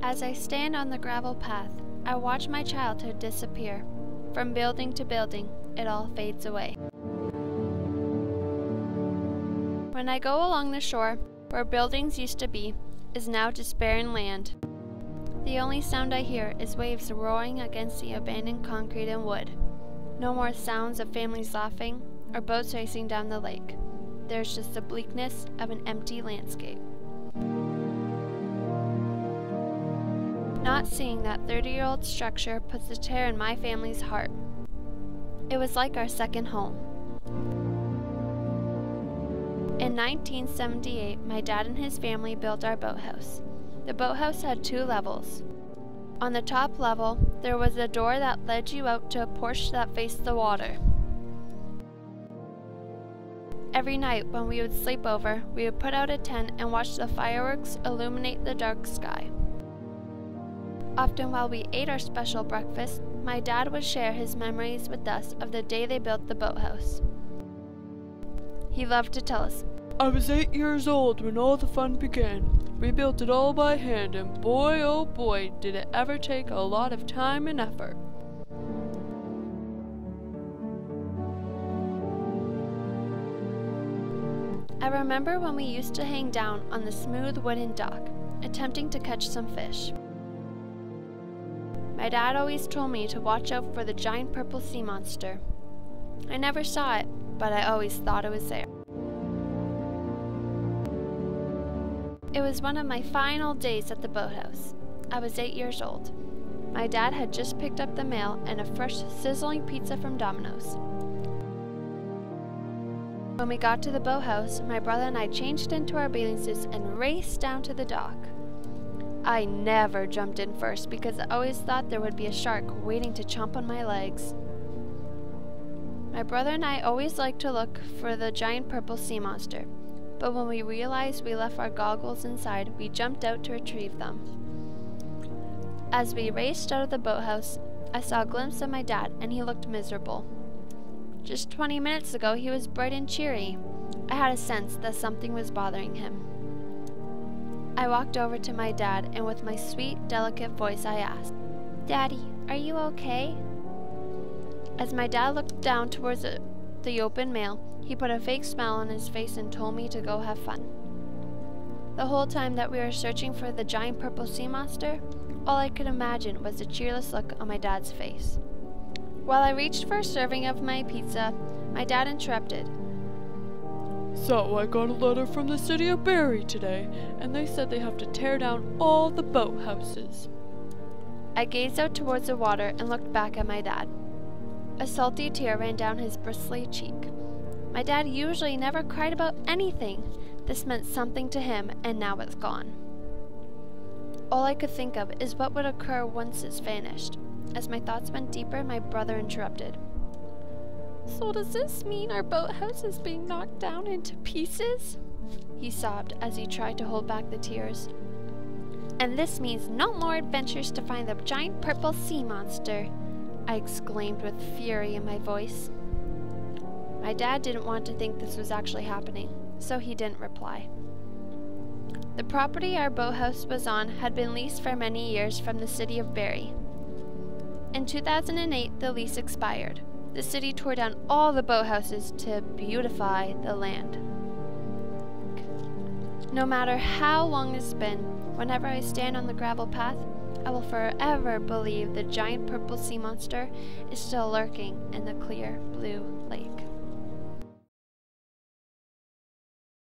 As I stand on the gravel path, I watch my childhood disappear. From building to building, it all fades away. When I go along the shore, where buildings used to be, is now just barren land. The only sound I hear is waves roaring against the abandoned concrete and wood. No more sounds of families laughing or boats racing down the lake. There's just the bleakness of an empty landscape. Not seeing that 30-year-old structure puts a tear in my family's heart. It was like our second home. In 1978, my dad and his family built our boathouse. The boathouse had 2 levels. On the top level, there was a door that led you out to a porch that faced the water. Every night when we would sleep over, we would put out a tent and watch the fireworks illuminate the dark sky. Often while we ate our special breakfast, my dad would share his memories with us of the day they built the boathouse. He loved to tell us, "I was 8 years old when all the fun began. We built it all by hand, and boy, oh boy, did it ever take a lot of time and effort." I remember when we used to hang down on the smooth wooden dock, attempting to catch some fish. My dad always told me to watch out for the giant purple sea monster. I never saw it, but I always thought it was there. It was one of my final days at the boathouse. I was 8 years old. My dad had just picked up the mail and a fresh, sizzling pizza from Domino's. When we got to the boathouse, my brother and I changed into our bathing suits and raced down to the dock. I never jumped in first because I always thought there would be a shark waiting to chomp on my legs. My brother and I always liked to look for the giant purple sea monster, but when we realized we left our goggles inside, we jumped out to retrieve them. As we raced out of the boathouse, I saw a glimpse of my dad and he looked miserable. Just 20 minutes ago, he was bright and cheery. I had a sense that something was bothering him. I walked over to my dad and with my sweet, delicate voice I asked, "Daddy, are you okay?" As my dad looked down towards the open mail, he put a fake smile on his face and told me to go have fun. The whole time that we were searching for the giant purple sea monster, all I could imagine was the cheerless look on my dad's face. While I reached for a serving of my pizza, my dad interrupted. "So I got a letter from the city of Barrie today, and they said they have to tear down all the boathouses." I gazed out towards the water and looked back at my dad. A salty tear ran down his bristly cheek. My dad usually never cried about anything. This meant something to him, and now it's gone. All I could think of is what would occur once it's vanished. As my thoughts went deeper, my brother interrupted. "So does this mean our boathouse is being knocked down into pieces?" He sobbed as he tried to hold back the tears. "And this means no more adventures to find the giant purple sea monster," I exclaimed with fury in my voice. My dad didn't want to think this was actually happening, so he didn't reply. The property our boathouse was on had been leased for many years from the city of Barrie. In 2008, the lease expired. The city tore down all the boathouses to beautify the land. No matter how long it's been, whenever I stand on the gravel path, I will forever believe the giant purple sea monster is still lurking in the clear blue lake.